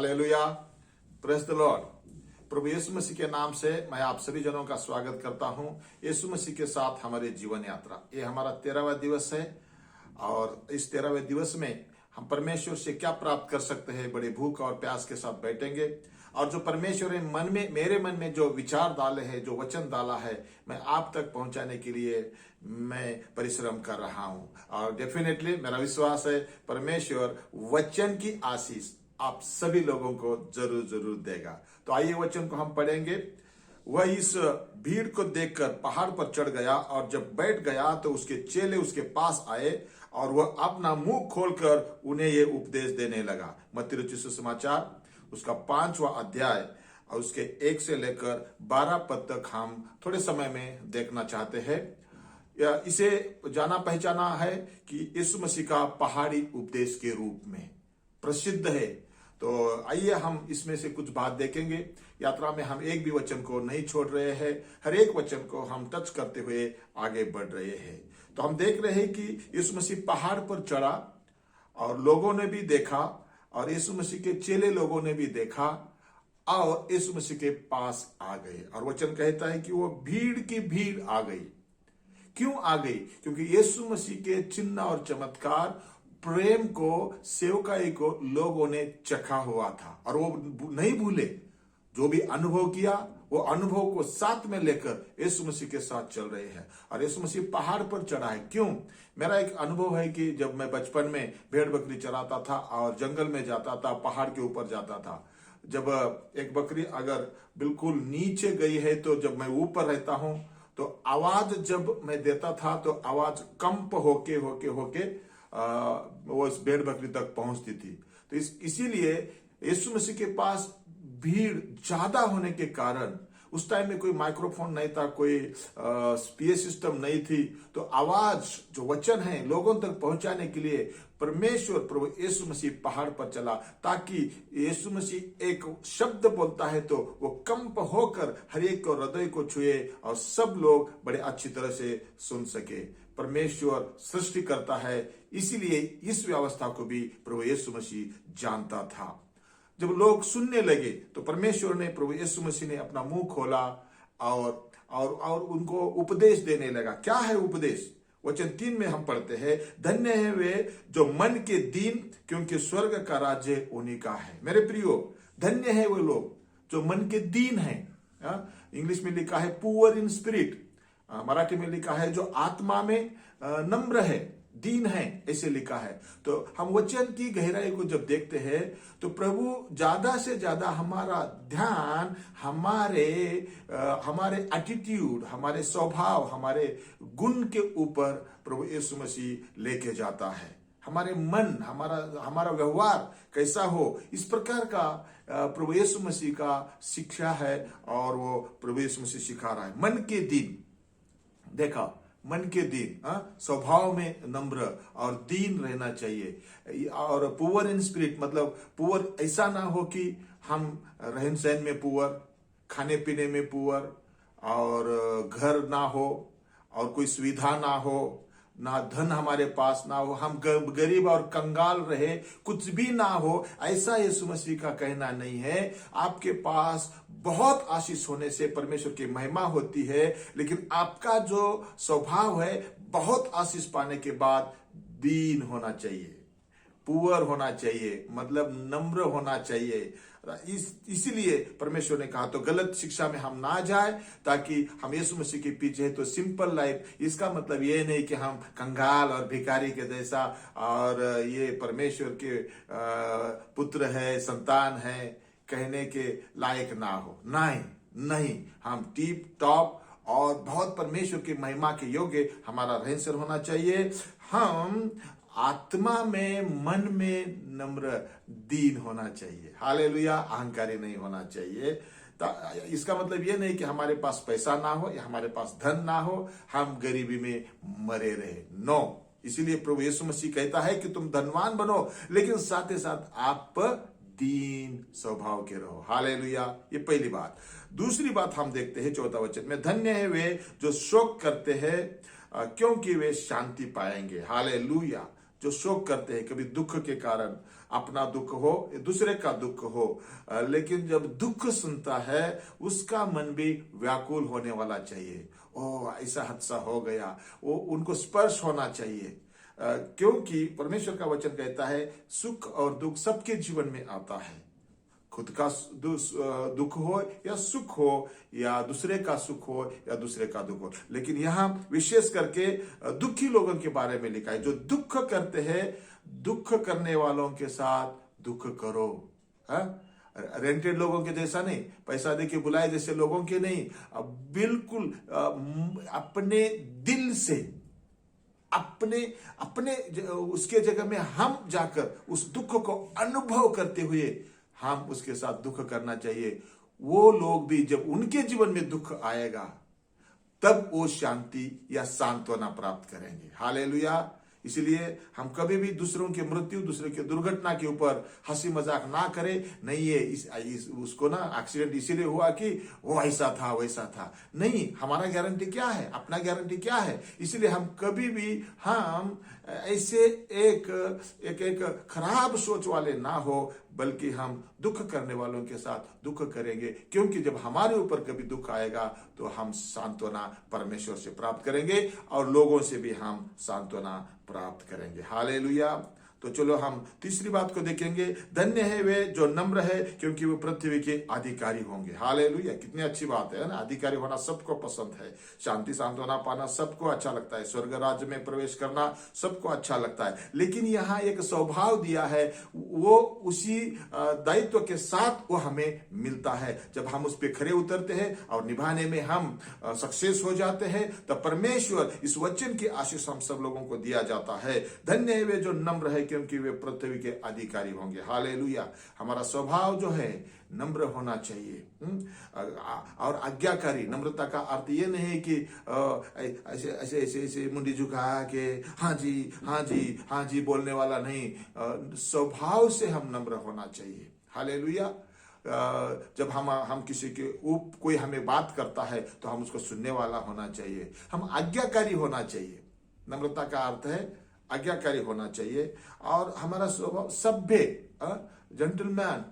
Hallelujah, praise the Lord. प्रभु यीशु मसीह के नाम से मैं आप सभी जनों का स्वागत करता हूं। यीशु मसीह के साथ हमारे जीवन यात्रा, ये हमारा 13वां दिवस है और इस 13वें दिवस में हम परमेश्वर से क्या प्राप्त कर सकते हैं, बड़े भूख और प्यास के साथ बैठेंगे। और जो परमेश्वर ने मेरे मन में जो विचार डाले हैं, जो वचन डाला है, मैं आप तक पहुंचाने के लिए मैं परिश्रम कर रहा हूं। और डेफिनेटली मेरा विश्वास है परमेश्वर वचन की आशीष आप सभी लोगों को जरूर जरूर देगा। तो आइए वचन को हम पढ़ेंगे। वह इस भीड़ को देखकर पहाड़ पर चढ़ गया और जब बैठ गया तो उसके चेले उसके पास आए और वह अपना मुंह खोलकर उन्हें ये उपदेश देने लगा। मत्ती रचित सुसमाचार उसका 5वां अध्याय और उसके 1 से लेकर 12 पद तक हम थोड़े समय में देखना चाहते हैं। इसे जाना पहचाना है कि यीशु मसीह का पहाड़ी उपदेश के रूप में प्रसिद्ध है। तो आइए हम इसमें से कुछ बात देखेंगे। यात्रा में हम एक भी वचन को नहीं छोड़ रहे हैं, हर एक वचन को हम टच करते हुए आगे बढ़ रहे हैं। तो हम देख रहे हैं कि यीशु मसीह पहाड़ पर चढ़ा और लोगों ने भी देखा और यीशु मसीह के चेले लोगों ने भी देखा और यीशु मसीह के पास आ गए। और वचन कहता है कि वो भीड़ की भीड़ आ गई। क्यों आ गई? क्योंकि यीशु मसीह के चिन्ह और चमत्कार, प्रेम को, सेवकाई को लोगों ने चखा हुआ था और वो नहीं भूले। जो भी अनुभव किया वो अनुभव को साथ में लेकर यीशु मसीह के साथ चल रहे हैं। और यीशु मसीह पहाड़ पर चढ़ा है। क्यों? मेरा एक अनुभव है कि जब मैं बचपन में भेड़ बकरी चराता था और जंगल में जाता था, पहाड़ के ऊपर जाता था, जब एक बकरी अगर बिल्कुल नीचे गई है तो जब मैं ऊपर रहता हूं तो आवाज जब मैं देता था तो आवाज कंप होके होके होके वो इस भेड़ बकरी तक पहुंचती थी। तो इसीलिए यीशु मसीह के पास भीड़ ज्यादा होने के कारण, उस टाइम में कोई माइक्रोफोन नहीं था, कोई पीए सिस्टम नहीं थी, तो आवाज जो वचन है लोगों तक पहुंचाने के लिए परमेश्वर प्रभु यीशु मसीह पहाड़ पर चला, ताकि यीशु मसीह एक शब्द बोलता है तो वो कंप होकर हर एक को हृदय को छुए और सब लोग बड़े अच्छी तरह से सुन सके। परमेश्वर सृष्टि करता है, इसीलिए इस व्यवस्था को भी प्रभु यीशु मसीह जानता था। जब लोग सुनने लगे तो परमेश्वर ने, प्रभु यीशु मसीह ने अपना मुंह खोला और उनको उपदेश देने लगा। क्या है उपदेश? वचन 3 में हम पढ़ते हैं, धन्य है वे जो मन के दीन, क्योंकि स्वर्ग का राज्य उन्हीं का है। मेरे प्रियो, धन्य है वे लोग जो मन के दीन हैं। इंग्लिश में लिखा है पुअर इन स्पिरिट, मराठी में लिखा है जो आत्मा में नम्र है, दीन है, ऐसे लिखा है। तो हम वचन की गहराई को जब देखते हैं तो प्रभु ज्यादा से ज्यादा हमारा ध्यान हमारे एटीट्यूड, हमारे स्वभाव, हमारे गुण के ऊपर प्रभु यीशु मसीह लेके जाता है। हमारे मन, हमारा व्यवहार कैसा हो, इस प्रकार का प्रभु यीशु मसीह का शिक्षा है और वो प्रभु यीशु मसीह सिखा रहा है। मन के दीन, देखा, मन के दीन, स्वभाव में नम्र और दीन रहना चाहिए। और पुअर इन स्पिरिट मतलब पुअर ऐसा ना हो कि हम रहन सहन में पुअर, खाने पीने में पुअर, और घर ना हो और कोई सुविधा ना हो, ना धन हमारे पास ना हो, हम गरीब और कंगाल रहे, कुछ भी ना हो, ऐसा यीशु मसीह का कहना नहीं है। आपके पास बहुत आशीष होने से परमेश्वर की महिमा होती है, लेकिन आपका जो स्वभाव है बहुत आशीष पाने के बाद दीन होना चाहिए, पुअर होना चाहिए, मतलब नम्र होना चाहिए। इसीलिए परमेश्वर ने कहा तो गलत शिक्षा में हम ना जाए, ताकि हम यीशु मसीह के पीछे है तो सिंपल लाइफ। इसका मतलब ये नहीं कि हम कंगाल और भिखारी के जैसा और ये परमेश्वर के पुत्र है, संतान है कहने के लायक ना हो। नहीं, हम टीप टॉप और बहुत परमेश्वर की महिमा के योग्य हमारा रहन सहन होना चाहिए। हम आत्मा में, मन में नम्र दीन होना चाहिए। हालेलुया, अहंकारी नहीं होना चाहिए। इसका मतलब ये नहीं कि हमारे पास पैसा ना हो या हमारे पास धन ना हो, हम गरीबी में मरे रहे। नो, इसीलिए प्रभु यीशु मसीह कहता है कि तुम धनवान बनो, लेकिन साथ ही साथ आप दीन स्वभाव के रहो। हालेलुया, ये पहली बात। दूसरी बात हम देखते हैं 4वां वचन में, धन्य है वे जो शोक करते हैं, क्योंकि वे शांति पाएंगे। हालेलुया, जो शोक करते हैं, कभी दुख के कारण, अपना दुख हो, दूसरे का दुख हो, लेकिन जब दुख सुनता है उसका मन भी व्याकुल होने वाला चाहिए। ओ ऐसा हादसा हो गया, वो उनको स्पर्श होना चाहिए। क्योंकि परमेश्वर का वचन कहता है सुख और दुख सबके जीवन में आता है। खुद का दुख हो या सुख हो, या दूसरे का सुख हो या दूसरे का दुख हो, लेकिन यहाँ विशेष करके दुखी लोगों के बारे में लिखा है। जो दुख करते हैं, दुख करने वालों के साथ दुख करो। रेंटेड लोगों के जैसा नहीं, पैसा देके बुलाए जैसे लोगों के नहीं, बिल्कुल अपने दिल से, अपने उसके जगह में हम जाकर उस दुख को अनुभव करते हुए हम उसके साथ दुख करना चाहिए। वो लोग भी जब उनके जीवन में दुख आएगा तब वो शांति या सांत्वना प्राप्त करेंगे। हालेलुया। इसलिए हम कभी भी दूसरों की मृत्यु, दूसरों की दुर्घटना के ऊपर हंसी मजाक ना करें। नहीं ये उसको ना एक्सीडेंट इसीलिए हुआ कि वो ऐसा था वैसा था, नहीं। हमारा गारंटी क्या है, अपना गारंटी क्या है। इसलिए हम कभी भी हम ऐसे एक खराब सोच वाले ना हो, बल्कि हम दुख करने वालों के साथ दुख करेंगे। क्योंकि जब हमारे ऊपर कभी दुख आएगा तो हम सांत्वना परमेश्वर से प्राप्त करेंगे और लोगों से भी हम सांत्वना प्राप्त करेंगे। हालेलुया। तो चलो हम तीसरी बात को देखेंगे। धन्य है वे जो नम्र है, क्योंकि वो पृथ्वी के अधिकारी होंगे। हालेलुया। कितनी अच्छी बात है ना। अधिकारी होना सबको पसंद है। शांति सांत्वना पाना सबको अच्छा लगता है। स्वर्ग राज्य में प्रवेश करना सबको अच्छा लगता है। लेकिन यहाँ एक स्वभाव दिया है, वो उसी दायित्व के साथ वो हमें मिलता है। जब हम उस पर खरे उतरते हैं और निभाने में हम सक्सेस हो जाते हैं, तब परमेश्वर इस वचन की आशीष हम सब लोगों को दिया जाता है। धन्य है वे जो नम्र है, क्योंकि वे पृथ्वी के अधिकारी होंगे। हालेलुया। हमारा स्वभाव जो है नम्र होना चाहिए और आज्ञाकारी। नम्रता का अर्थ ये नहीं कि ऐसे ऐसे ऐसे ऐसे मुंडी झुका के हाँ जी हाँ जी हाँ जी बोलने वाला नहीं। स्वभाव से हम नम्र होना चाहिए। हालेलुया। जब हम किसी के कोई हमें बात करता है तो हम उसको सुनने वाला होना चाहिए। हम आज्ञाकारी होना चाहिए। नम्रता का अर्थ है आज्ञाकारी होना चाहिए। और हमारा स्वभाव सभ्य, जेंटलमैन,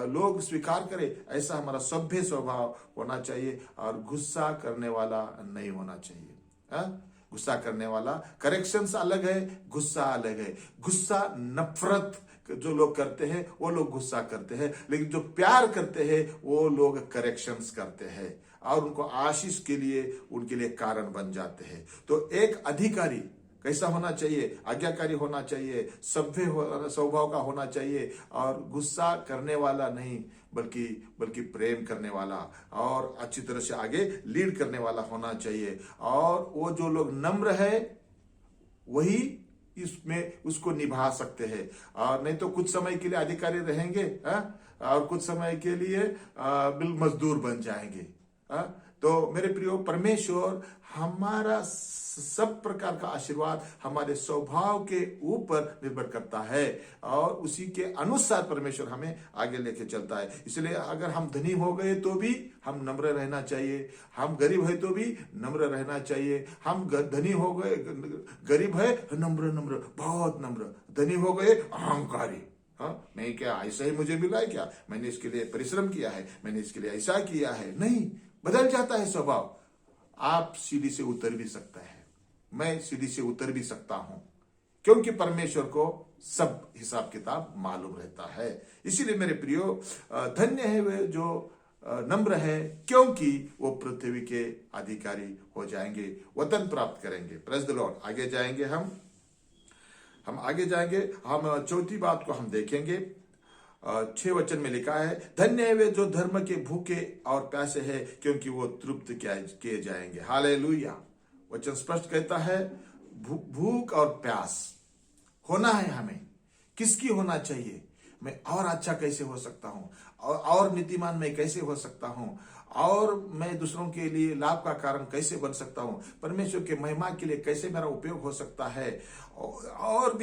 लोग स्वीकार करे ऐसा हमारा सभ्य स्वभाव होना चाहिए। और गुस्सा करने वाला नहीं होना चाहिए। गुस्सा करने वाला, करेक्शंस अलग है, गुस्सा अलग है। गुस्सा नफरत जो लोग करते हैं वो लोग गुस्सा करते हैं, लेकिन जो प्यार करते हैं वो लोग करेक्शंस करते हैं और उनको आशीष के लिए उनके लिए कारण बन जाते हैं। तो एक अधिकारी कैसा होना चाहिए? आज्ञाकारी होना चाहिए, सभ्य स्वभाव का होना चाहिए और गुस्सा करने वाला नहीं, बल्कि प्रेम करने वाला और अच्छी तरह से आगे लीड करने वाला होना चाहिए। और वो जो लोग नम्र है वही इसमें उसको निभा सकते हैं। और नहीं तो कुछ समय के लिए अधिकारी रहेंगे और कुछ समय के लिए बिल मजदूर बन जाएंगे। तो मेरे प्रियो, परमेश्वर हमारा सब प्रकार का आशीर्वाद हमारे स्वभाव के ऊपर निर्भर करता है और उसी के अनुसार परमेश्वर हमें आगे लेके चलता है। इसलिए अगर हम धनी हो गए तो भी हम नम्र रहना चाहिए, हम गरीब है तो भी नम्र रहना चाहिए। हम धनी हो गए, गरीब है नम्र, बहुत नम्र, धनी हो गए अहंकारी। मैं क्या ऐसा ही मुझे मिला है क्या, मैंने इसके लिए परिश्रम किया है, मैंने इसके लिए ऐसा किया है? नहीं, बदल जाता है स्वभाव। आप सीढ़ी से उतर भी सकता है, मैं सीढ़ी से उतर भी सकता हूं, क्योंकि परमेश्वर को सब हिसाब किताब मालूम रहता है। इसीलिए मेरे प्रियो, धन्य है वे जो नम्र है, क्योंकि वो पृथ्वी के अधिकारी हो जाएंगे, वतन प्राप्त करेंगे। Praise the Lord. आगे जाएंगे हम आगे जाएंगे। हम चौथी बात को हम देखेंगे। 6 वचन में लिखा है, धन्य है वे जो धर्म के भूखे और प्यासे है, क्योंकि वो तृप्त किए जाएंगे। हालेलुया। वचन स्पष्ट कहता है भूख और प्यास होना है हमें। किसकी होना चाहिए? मैं और अच्छा कैसे हो सकता हूं, और नीतिमान मैं कैसे हो सकता हूं, और मैं दूसरों के लिए लाभ का कारण कैसे बन सकता हूं, परमेश्वर के महिमा के लिए कैसे मेरा उपयोग हो सकता है। और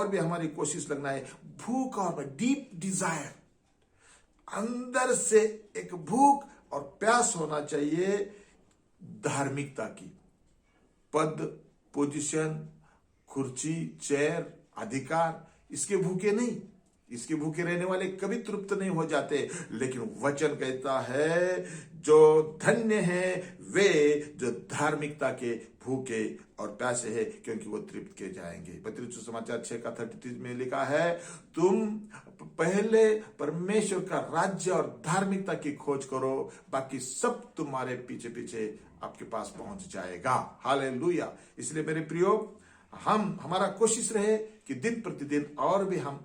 भी हमारी कोशिश लगना है। भूख और डीप डिजायर, अंदर से एक भूख और प्यास होना चाहिए धार्मिकता की। पद, पोजीशन, कुर्सी, चेयर, अधिकार, इसके भूखे नहीं, इसके भूखे रहने वाले कभी तृप्त नहीं हो जाते, लेकिन वचन कहता है जो धन्य है वे जो धार्मिकता के भूखे और प्यासे है, क्योंकि वो तृप्त किए जाएंगे। पत्री समाचार 6:33 में लिखा है, तुम पहले परमेश्वर का राज्य और धार्मिकता की खोज करो, बाकी सब तुम्हारे पीछे पीछे आपके पास पहुंच जाएगा। हालेलुया। इसलिए मेरे प्रियो, हमारा कोशिश रहे कि दिन प्रतिदिन और भी हम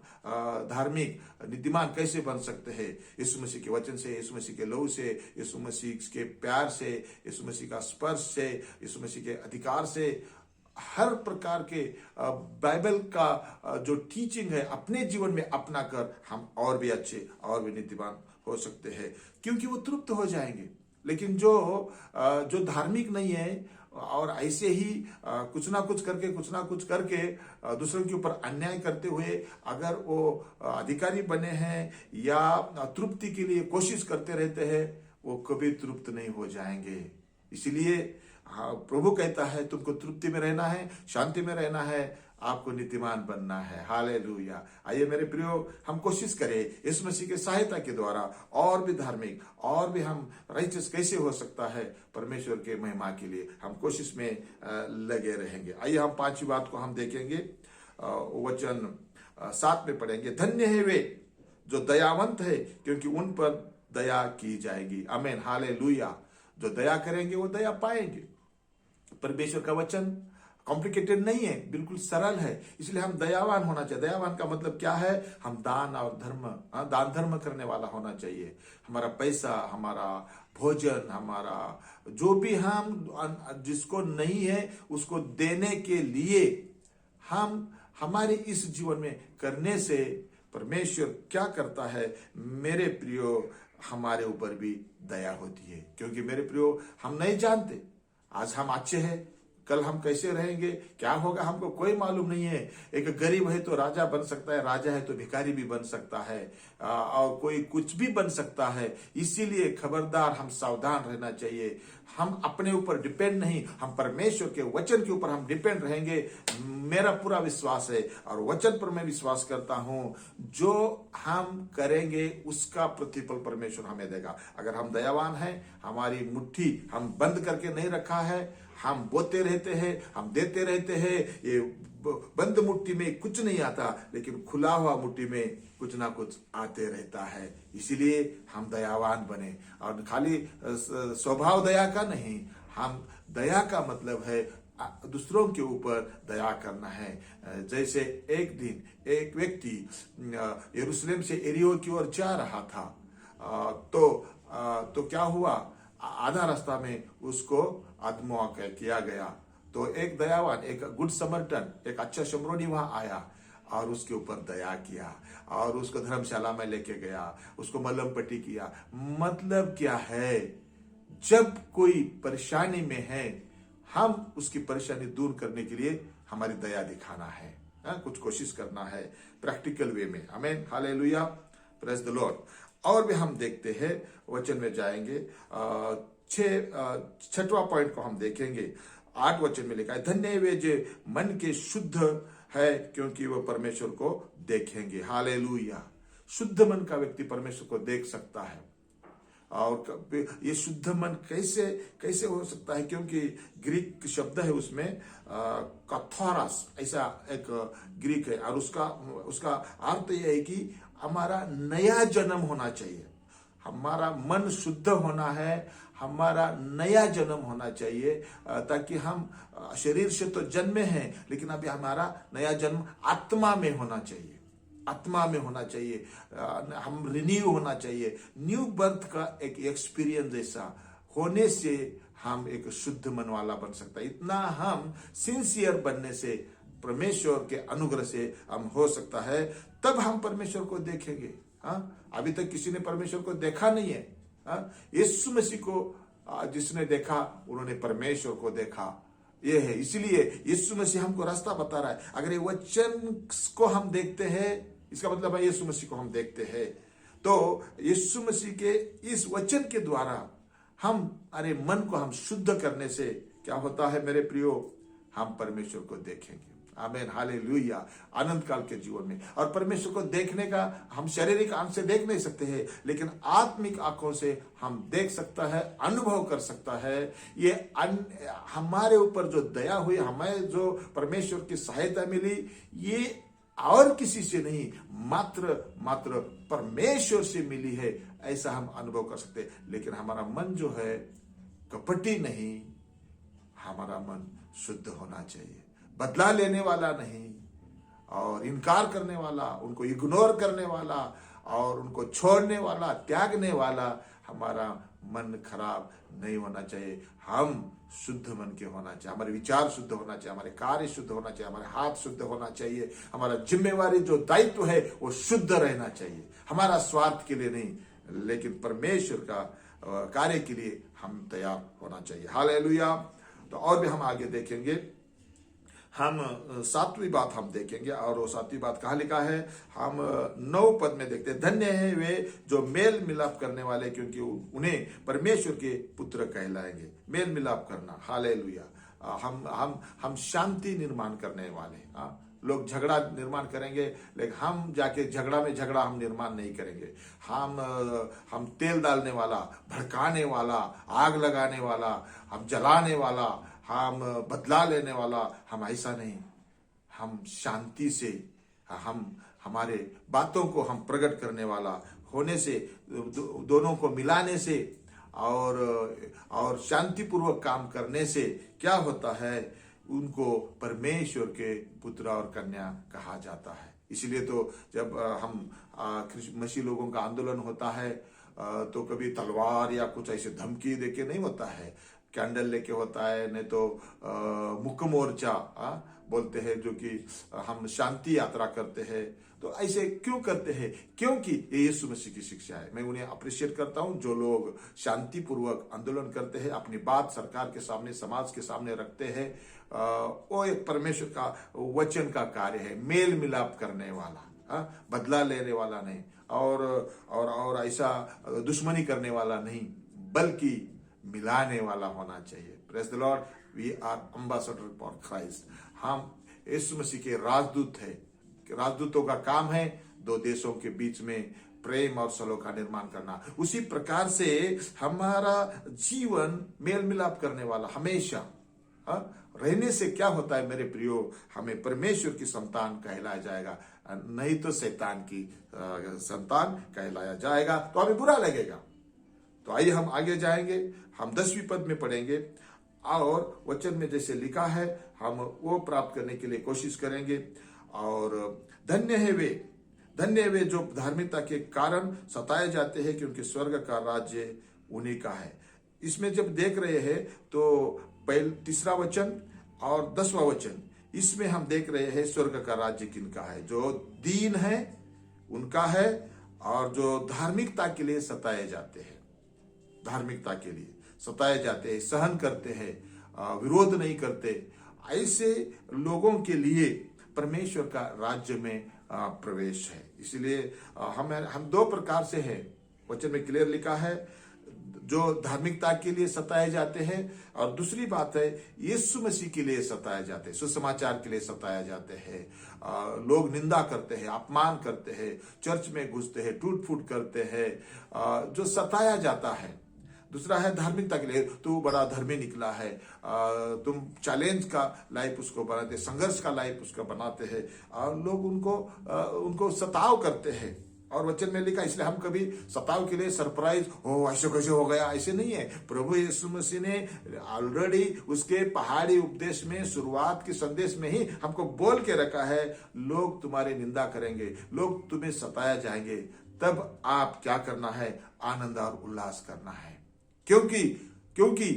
धार्मिक नीतिमान कैसे बन सकते हैं, यीशु मसीह के वचन से, यीशु मसीह के लहू से, यीशु मसीह के प्यार से, यीशु मसीह का स्पर्श से, यीशु मसीह के अधिकार से, हर प्रकार के बाइबल का जो टीचिंग है अपने जीवन में अपना कर हम और भी अच्छे और भी नीतिमान हो सकते हैं, क्योंकि वो तृप्त हो जाएंगे। लेकिन जो धार्मिक नहीं है और ऐसे ही कुछ ना कुछ करके दूसरों के ऊपर अन्याय करते हुए अगर वो अधिकारी बने हैं या तृप्ति के लिए कोशिश करते रहते हैं, वो कभी तृप्त नहीं हो जाएंगे। इसलिए प्रभु कहता है तुमको तृप्ति में रहना है, शांति में रहना है, आपको नीतिमान बनना है। हालेलुया। आइए मेरे प्रियो, हम कोशिश करें इस मसीह के सहायता के द्वारा और भी धार्मिक और भी हम राइचस कैसे हो सकता है परमेश्वर के महिमा के लिए हम कोशिश में लगे रहेंगे। आइए हम 5वीं बात को हम देखेंगे, वचन 7 में पढ़ेंगे। धन्य है वे जो दयावंत है, क्योंकि उन पर दया की जाएगी। आमीन। हालेलुया। जो दया करेंगे वो दया पाएंगे। परमेश्वर का वचन कॉम्प्लिकेटेड नहीं है, बिल्कुल सरल है, इसलिए हम दयावान होना चाहिए। दयावान का मतलब क्या है? हम दान धर्म करने वाला होना चाहिए। हमारा पैसा, हमारा भोजन, हमारा जो भी हम जिसको नहीं है उसको देने के लिए हम हमारे इस जीवन में करने से परमेश्वर क्या करता है मेरे प्रियो, हमारे ऊपर भी दया होती है। क्योंकि मेरे प्रियो, हम नहीं जानते आज हम अच्छे हैं, कल हम कैसे रहेंगे, क्या होगा, हमको कोई मालूम नहीं है। एक गरीब है तो राजा बन सकता है, राजा है तो भिखारी भी बन सकता है, और कोई कुछ भी बन सकता है। इसीलिए खबरदार, हम सावधान रहना चाहिए। हम अपने ऊपर डिपेंड नहीं, हम परमेश्वर के वचन के ऊपर हम डिपेंड रहेंगे। मेरा पूरा विश्वास है और वचन पर मैं विश्वास करता हूं, जो हम करेंगे उसका प्रतिफल परमेश्वर हमें देगा। अगर हम दयावान हैं, हमारी मुट्ठी हम बंद करके नहीं रखा है, हम बोते रहते हैं, हम देते रहते हैं, ये बंद मुट्ठी में कुछ नहीं आता, लेकिन खुला हुआ मुट्ठी में कुछ ना कुछ आते रहता है। इसीलिए हम दयावान बने, और खाली स्वभाव दया का नहीं, हम दया का मतलब है दूसरों के ऊपर दया करना है। जैसे एक दिन एक व्यक्ति यरूशलेम से एरियो की ओर जा रहा था, तो क्या हुआ, आधा रास्ता में उसको अधमौका किया गया। तो एक दयावान, एक गुड समर्टन, एक अच्छा शमरोनी वहां आया और उसके ऊपर दया किया और उसको धर्मशाला में लेके गया, उसको मलहम पट्टी किया। मतलब क्या है, जब कोई परेशानी में है, हम उसकी परेशानी दूर करने के लिए हमारी दया दिखाना है, कुछ कोशिश करना है प्रैक्टिकल वे में। आमीन। हालेलुया। Praise the Lord. और भी हम देखते हैं, वचन में जाएंगे, 6वां पॉइंट को हम देखेंगे। 8 वचन में लिखा है, धन्य वे जो मन के शुद्ध है, क्योंकि वो परमेश्वर को देखेंगे। हालेलुया। शुद्ध मन का व्यक्ति परमेश्वर को देख सकता है। और ये शुद्ध मन कैसे हो सकता है? क्योंकि ग्रीक शब्द है उसमें कैथोरस, ऐसा एक ग्रीक है, और उसका अर्थ यह है कि हमारा नया जन्म होना चाहिए। हमारा मन शुद्ध होना है, हमारा नया जन्म होना चाहिए, ताकि हम शरीर से तो जन्मे हैं, लेकिन अभी हमारा नया जन्म आत्मा में होना चाहिए। आत्मा में होना चाहिए, हम रिन्यू होना चाहिए। न्यू बर्थ का एक एक्सपीरियंस ऐसा होने से हम एक शुद्ध मन वाला बन सकता है। इतना हम सिंसियर बनने से, परमेश्वर के अनुग्रह से हम हो सकता है, तब हम परमेश्वर को देखेंगे। अभी तक किसी ने परमेश्वर को देखा नहीं है। यीशु मसीह को जिसने देखा, उन्होंने परमेश्वर को देखा। ये है, इसलिए यीशु मसीह हमको रास्ता बता रहा है। अगर ये वचन को हम देखते हैं, इसका मतलब है यीशु मसीह को हम देखते हैं, तो यीशु मसीह के इस वचन के द्वारा हम मन को हम शुद्ध करने से क्या होता है मेरे प्रियो, हम परमेश्वर को देखेंगे। आमीन, हालेलुया। आनंद काल के जीवन में, और परमेश्वर को देखने का हम शारीरिक आंख से देख नहीं सकते हैं, लेकिन आत्मिक आंखों से हम देख सकता है, अनुभव कर सकता है। ये हमारे ऊपर जो दया हुई, हमें जो परमेश्वर की सहायता मिली, ये और किसी से नहीं, मात्र परमेश्वर से मिली है, ऐसा हम अनुभव कर सकते हैं। लेकिन हमारा मन जो है कपटी नहीं, हमारा मन शुद्ध होना चाहिए, बदला लेने वाला नहीं, और इनकार करने वाला, उनको इग्नोर करने वाला, और उनको छोड़ने वाला, त्यागने वाला हमारा मन खराब नहीं होना चाहिए। हम शुद्ध मन के होना चाहिए, हमारे विचार शुद्ध होना चाहिए, हमारे कार्य शुद्ध होना चाहिए, हमारे हाथ शुद्ध होना चाहिए, हमारा जिम्मेवारी जो दायित्व है वो शुद्ध रहना चाहिए, हमारा स्वार्थ के लिए नहीं, लेकिन परमेश्वर का कार्य के लिए हम तैयार होना चाहिए। हालेलुया। तो और भी हम आगे देखेंगे, हम 7वीं बात हम देखेंगे, और वो 7वीं बात कहाँ लिखा है, हम 9 पद में देखते हैं। धन्य है वे जो मेल मिलाप करने वाले, क्योंकि उन्हें परमेश्वर के पुत्र कहलाएंगे। मेल मिलाप करना, हालेलुया। हम शांति निर्माण करने वाले। लोग झगड़ा निर्माण करेंगे, लेकिन हम जाके झगड़ा हम निर्माण नहीं करेंगे। हम तेल डालने वाला, भड़काने वाला, आग लगाने वाला, हम जलाने वाला, हम बदला लेने वाला, हम ऐसा नहीं। हम शांति से, हम हमारे बातों को हम प्रकट करने वाला होने से, दोनों को मिलाने से और शांतिपूर्वक काम करने से क्या होता है, उनको परमेश्वर के पुत्र और कन्या कहा जाता है। इसलिए तो जब हम मसीह लोगों का आंदोलन होता है, तो कभी तलवार या कुछ ऐसे धमकी देके नहीं होता है, कैंडल लेके होता है, नहीं तो मुक्ख मोर्चा बोलते हैं, जो कि हम शांति यात्रा करते हैं। तो ऐसे क्यों करते हैं? क्योंकि ये यीशु मसीह की शिक्षा है। मैं उन्हें अप्रिशिएट करता हूं जो लोग शांतिपूर्वक आंदोलन करते हैं, अपनी बात सरकार के सामने, समाज के सामने रखते हैं। वो एक परमेश्वर का वचन का कार्य है, मेल मिलाप करने वाला, बदला लेने वाला नहीं, और ऐसा दुश्मनी करने वाला नहीं, बल्कि मिलाने वाला होना चाहिए। Praise the Lord. We are ambassador for Christ. हम यीशु मसीह के राजदूत हैं। राजदूतों का काम है दो देशों के बीच में प्रेम और सलो का निर्माण करना। उसी प्रकार से हमारा जीवन मेल मिलाप करने वाला हमेशा रहने से क्या होता है मेरे प्रियो, हमें परमेश्वर की संतान कहलाया जाएगा, नहीं तो शैतान की संतान कहलाया जाएगा, तो हमें बुरा लगेगा। तो आइए हम आगे जाएंगे, हम 10वीं पद में पढ़ेंगे, और वचन में जैसे लिखा है हम वो प्राप्त करने के लिए कोशिश करेंगे। और धन्य है वे जो धार्मिकता के कारण सताए जाते हैं, क्योंकि स्वर्ग का राज्य उन्हीं का है। इसमें जब देख रहे हैं तो तीसरा वचन और 10वां वचन, इसमें हम देख रहे हैं स्वर्ग का राज्य किनका है, जो दीन है उनका है, और जो धार्मिकता के लिए सताए जाते हैं, धार्मिकता के लिए सताए जाते हैं, सहन करते हैं, विरोध नहीं करते, ऐसे लोगों के लिए परमेश्वर का राज्य में प्रवेश है। इसलिए हम 2 प्रकार से हैं, वचन में क्लियर लिखा है, जो धार्मिकता के लिए सताए जाते हैं, और दूसरी बात है यीशु मसीह के लिए सताए जाते हैं, सुसमाचार के लिए सताए जाते हैं। लोग निंदा करते हैं, अपमान करते हैं, चर्च में घुसते हैं, टूट फूट करते हैं, जो सताया जाता है। दूसरा है धार्मिकता के लिए, तू बड़ा धर्मी निकला है, तुम चैलेंज का लाइफ उसको बनाते, संघर्ष का लाइफ उसका बनाते हैं, और लोग उनको सताव करते हैं। और वचन में लिखा, इसलिए हम कभी सताव के लिए सरप्राइज हो ऐसे कैसे हो गया, ऐसे नहीं है। प्रभु यीशु मसीह ने ऑलरेडी उसके पहाड़ी उपदेश में, शुरुआत के संदेश में ही हमको बोल के रखा है, लोग तुम्हारी निंदा करेंगे, लोग तुम्हें सताया जाएंगे, तब आप क्या करना है, आनंद और उल्लास करना है। क्योंकि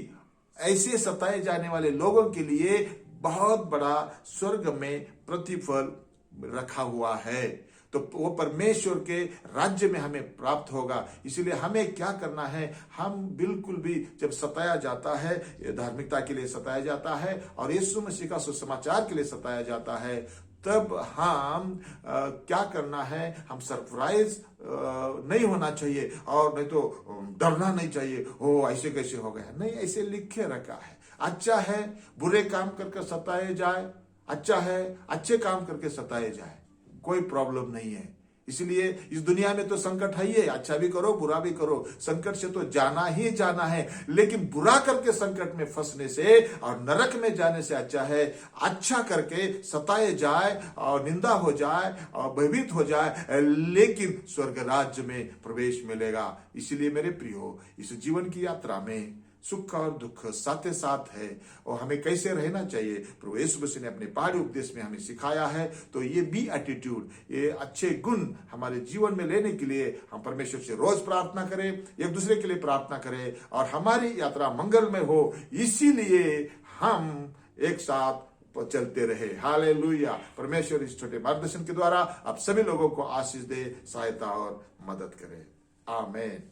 ऐसे सताए जाने वाले लोगों के लिए बहुत बड़ा स्वर्ग में प्रतिफल रखा हुआ है, तो वो परमेश्वर के राज्य में हमें प्राप्त होगा। इसलिए हमें क्या करना है, हम बिल्कुल भी जब सताया जाता है, धार्मिकता के लिए सताया जाता है और यीशु मसीह का सुसमाचार के लिए सताया जाता है, तब हम क्या करना है, हम सरप्राइज नहीं होना चाहिए, और नहीं तो डरना नहीं चाहिए, हो ऐसे कैसे हो गया, नहीं, ऐसे लिखे रखा है। अच्छा है बुरे काम करके सताए जाए, अच्छा है, अच्छे काम करके सताए जाए, कोई प्रॉब्लम नहीं है। इसलिए इस दुनिया में तो संकट है ही है, अच्छा भी करो बुरा भी करो, संकट से तो जाना ही जाना है। लेकिन बुरा करके संकट में फंसने से और नरक में जाने से अच्छा है अच्छा करके सताए जाए और निंदा हो जाए और भयभीत हो जाए, लेकिन स्वर्ग राज्य में प्रवेश मिलेगा। इसलिए मेरे प्रियो, इस जीवन की यात्रा में सुख और दुख साथ साथ है और हमें कैसे रहना चाहिए प्रभु यीशु मसीह ने अपने पहाड़ी उपदेश में हमें सिखाया है। तो ये बी एटीट्यूड, ये अच्छे गुण हमारे जीवन में लेने के लिए हम परमेश्वर से रोज प्रार्थना करें, एक दूसरे के लिए प्रार्थना करें और हमारी यात्रा मंगलमय हो, इसीलिए हम एक साथ चलते रहे। हालेलुया। परमेश्वर इस छोटे मार्गदर्शन के द्वारा आप सभी लोगों को आशीष दे, सहायता और मदद करे। आमीन।